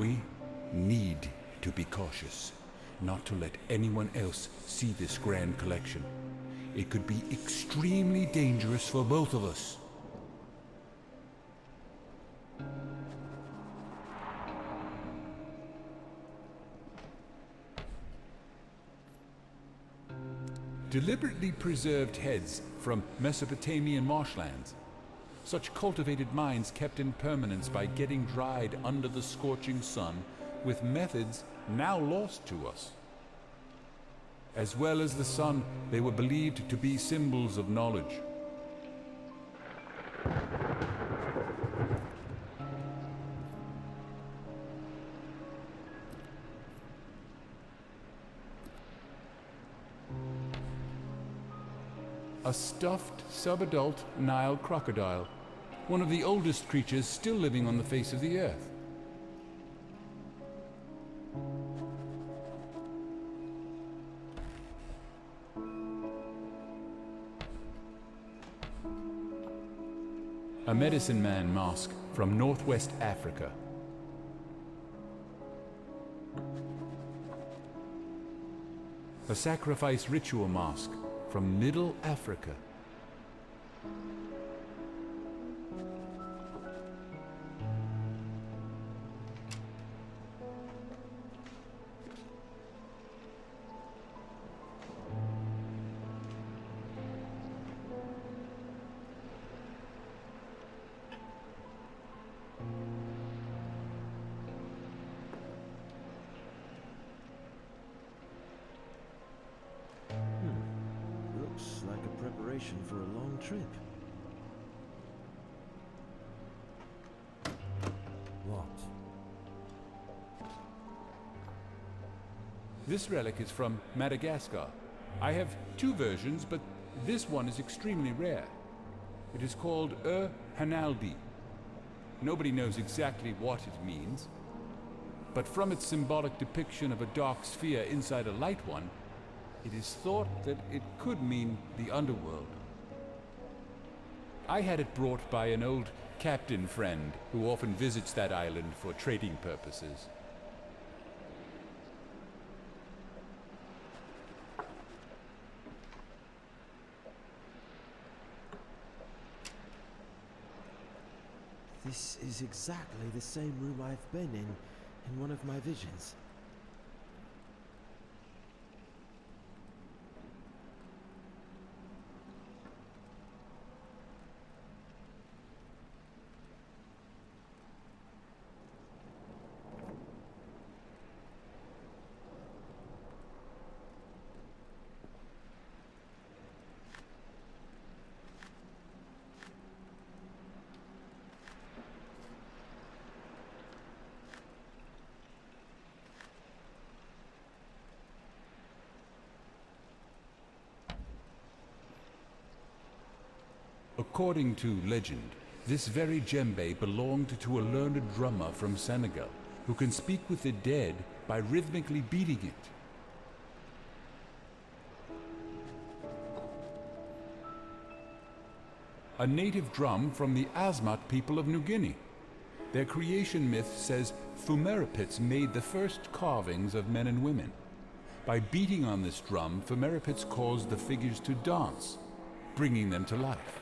We need to be cautious, not to let anyone else see this grand collection. It could be extremely dangerous for both of us. Deliberately preserved heads from Mesopotamian marshlands. Such cultivated minds kept in permanence by getting dried under the scorching sun with methods now lost to us. As well as the sun, they were believed to be symbols of knowledge. A stuffed, subadult Nile crocodile, one of the oldest creatures still living on the face of the earth. A medicine man mask from Northwest Africa. A sacrifice ritual mask from Middle Africa. Looks like a preparation for a long trip. What? This relic is from Madagascar. I have two versions, but this one is extremely rare. It is called Hanaldi. Nobody knows exactly what it means, but from its symbolic depiction of a dark sphere inside a light one, it is thought that it could mean the underworld. I had it brought by an old captain friend who often visits that island for trading purposes. This is exactly the same room I've been in one of my visions. According to legend, this very djembe belonged to a learned drummer from Senegal who can speak with the dead by rhythmically beating it. A native drum from the Asmat people of New Guinea. Their creation myth says Phumerapits made the first carvings of men and women. By beating on this drum, Phumerapits caused the figures to dance, bringing them to life.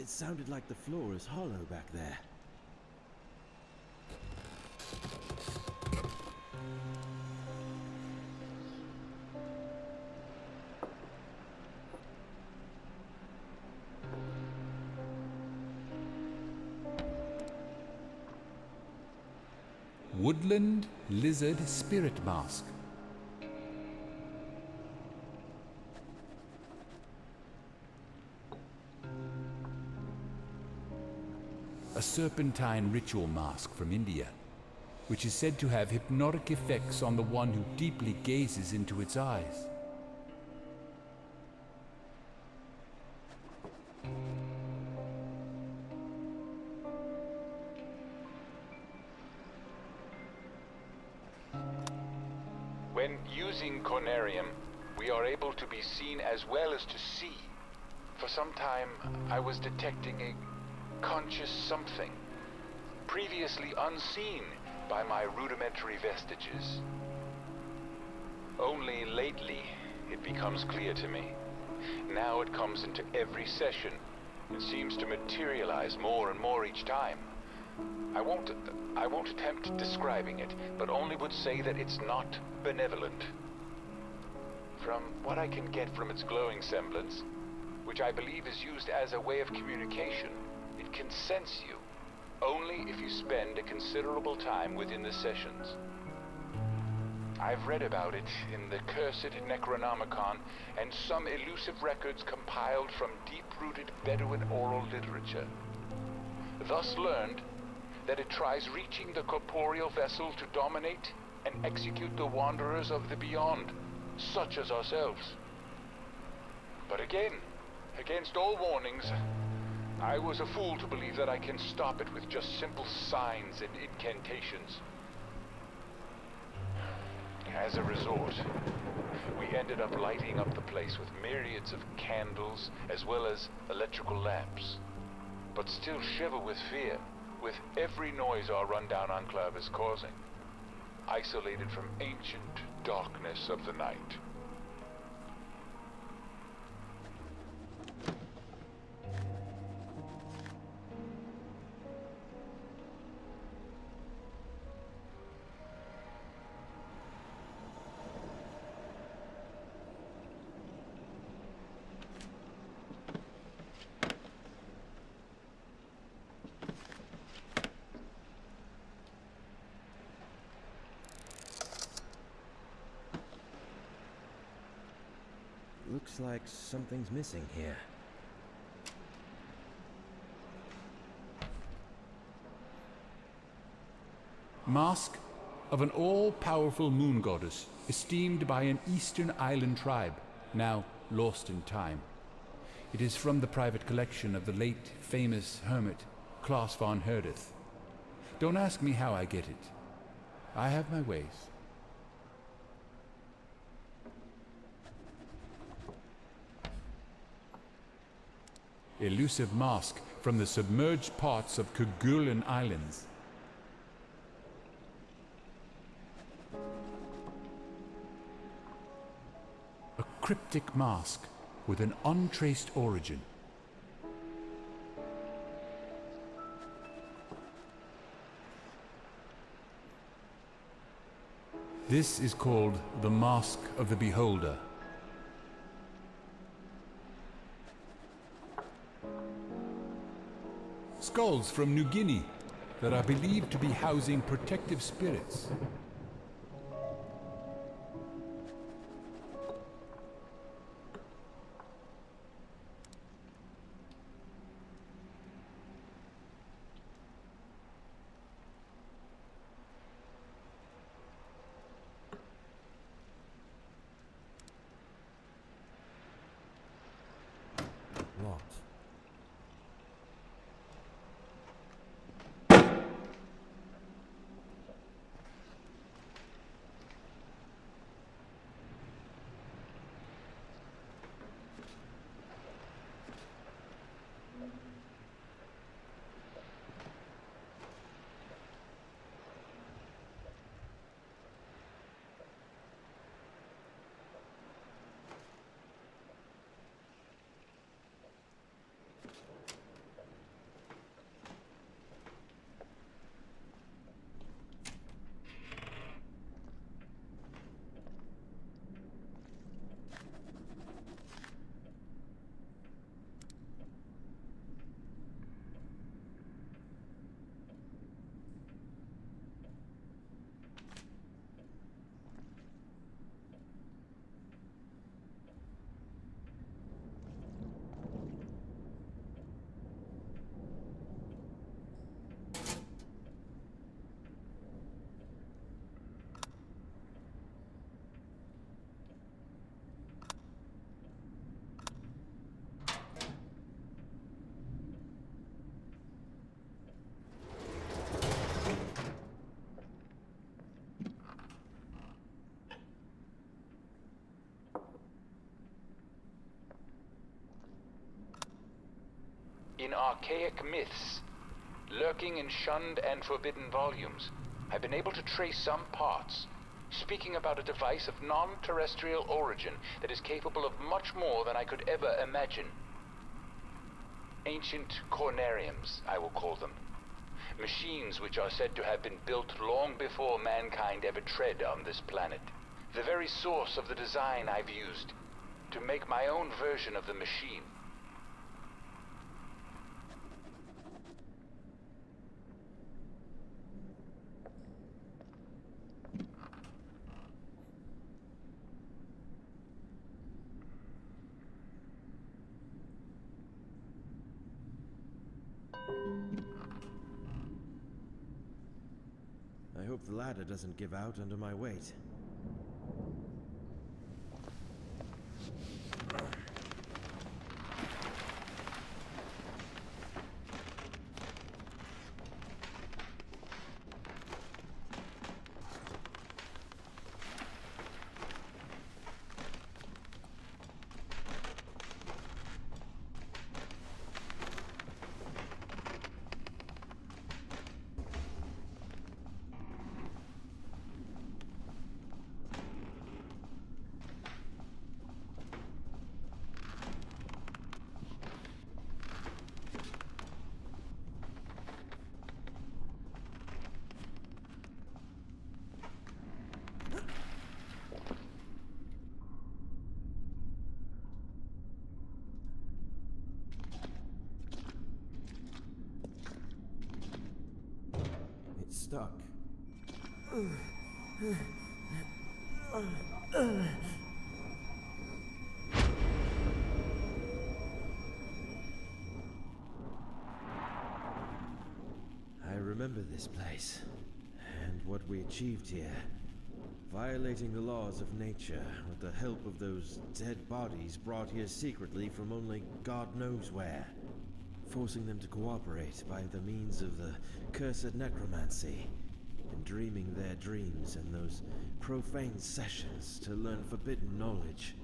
It sounded like the floor is hollow back there. Woodland Lizard Spirit Mask. A serpentine ritual mask from India, which is said to have hypnotic effects on the one who deeply gazes into its eyes. When using Conarium, we are able to be seen as well as to see. For some time, I was detecting a conscious something, previously unseen by my rudimentary vestiges. Only lately, it becomes clear to me. Now it comes into every session and seems to materialize more and more each time. I won't attempt describing it, but only would say that it's not benevolent. From what I can get from its glowing semblance, which I believe is used as a way of communication, it can sense you, only if you spend a considerable time within the sessions. I've read about it in the cursed Necronomicon and some elusive records compiled from deep-rooted Bedouin oral literature. Thus learned that it tries reaching the corporeal vessel to dominate and execute the wanderers of the beyond, such as ourselves. But again, against all warnings, I was a fool to believe that I can stop it with just simple signs and incantations. As a result, we ended up lighting up the place with myriads of candles as well as electrical lamps, but still shiver with fear with every noise our rundown enclave is causing, isolated from ancient darkness of the night. Looks like something's missing here. Mask of an all-powerful moon goddess, esteemed by an eastern island tribe, now lost in time. It is from the private collection of the late famous hermit Klaus von Herdeth. Don't ask me how I get it. I have my ways. Elusive mask from the submerged parts of Kerguelen Islands. A cryptic mask with an untraced origin. This is called the Mask of the Beholder. Skulls from New Guinea that are believed to be housing protective spirits. Locked. archaic myths, lurking in shunned and forbidden volumes. I've been able to trace some parts, speaking about a device of non-terrestrial origin that is capable of much more than I could ever imagine. Ancient Conariums, I will call them. Machines which are said to have been built long before mankind ever tread on this planet. The very source of the design I've used to make my own version of the machine. I hope the ladder doesn't give out under my weight. It's stuck. I remember this place, and what we achieved here. Violating the laws of nature with the help of those dead bodies brought here secretly from only God knows where. Forcing them to cooperate by the means of the cursed necromancy, and dreaming their dreams in those profane sessions to learn forbidden knowledge.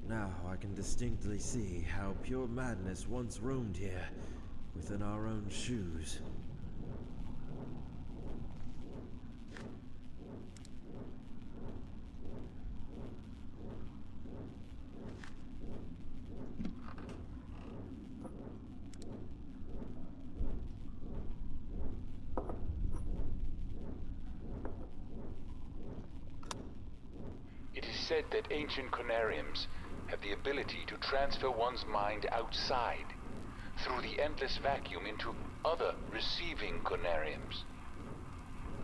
Now I can distinctly see how pure madness once roamed here, within our own shoes. It is said that ancient Conariums have the ability to transfer one's mind outside, through the endless vacuum, into other receiving Conariums.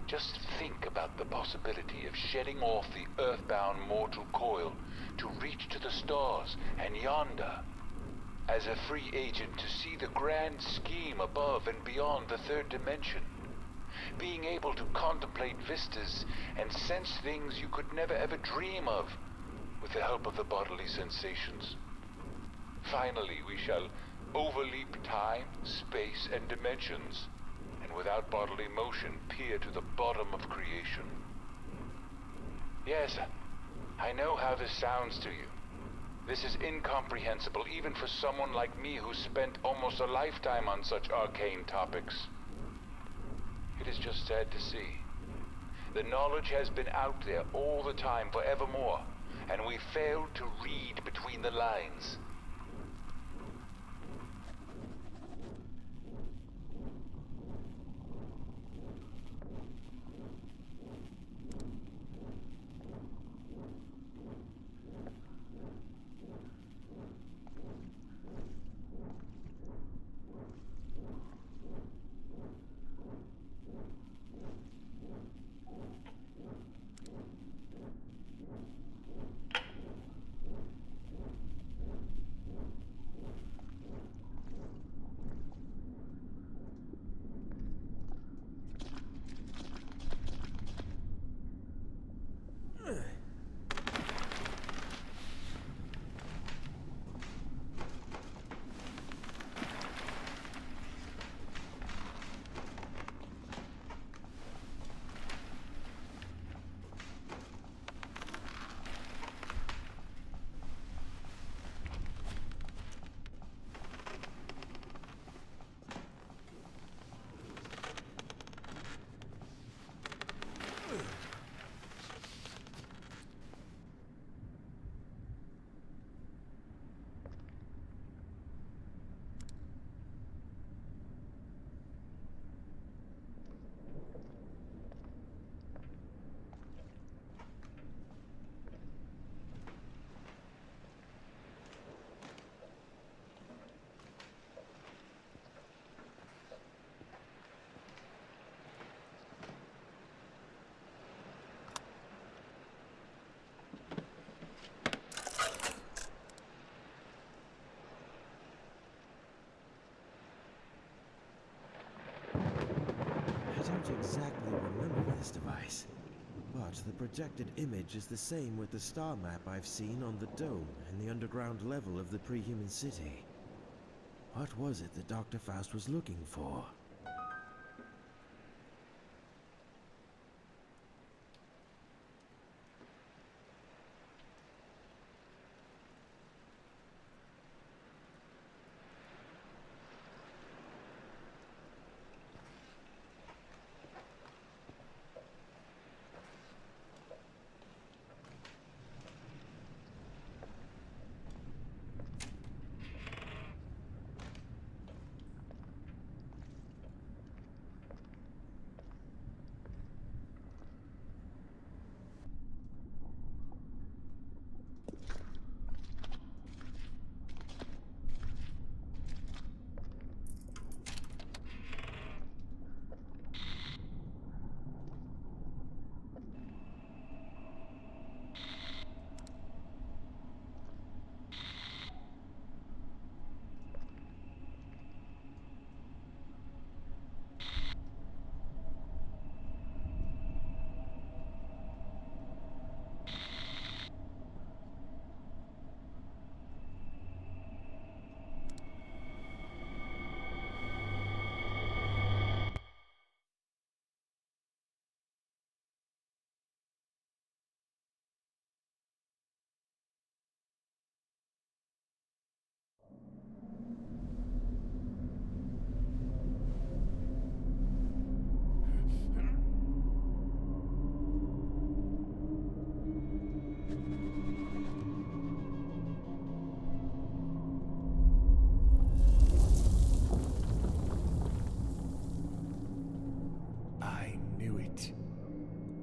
Just think about the possibility of shedding off the earthbound mortal coil to reach to the stars and yonder, as a free agent to see the grand scheme above and beyond the third dimension. Being able to contemplate vistas and sense things you could never ever dream of, with the help of the bodily sensations. Finally, we shall overleap time, space, and dimensions, and without bodily motion peer to the bottom of creation. Yes, I know how this sounds to you. This is incomprehensible even for someone like me who spent almost a lifetime on such arcane topics. It is just sad to see. The knowledge has been out there all the time, forevermore, and we failed to read between the lines. exactly remember this device, but the projected image is the same with the star map I've seen on the dome in the underground level of the pre-human city. What was it that Dr. Faust was looking for?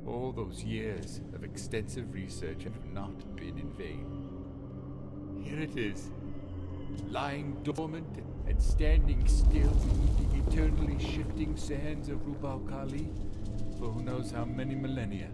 All those years of extensive research have not been in vain. Here it is, lying dormant and standing still beneath the eternally shifting sands of Rubal Khali for who knows how many millennia.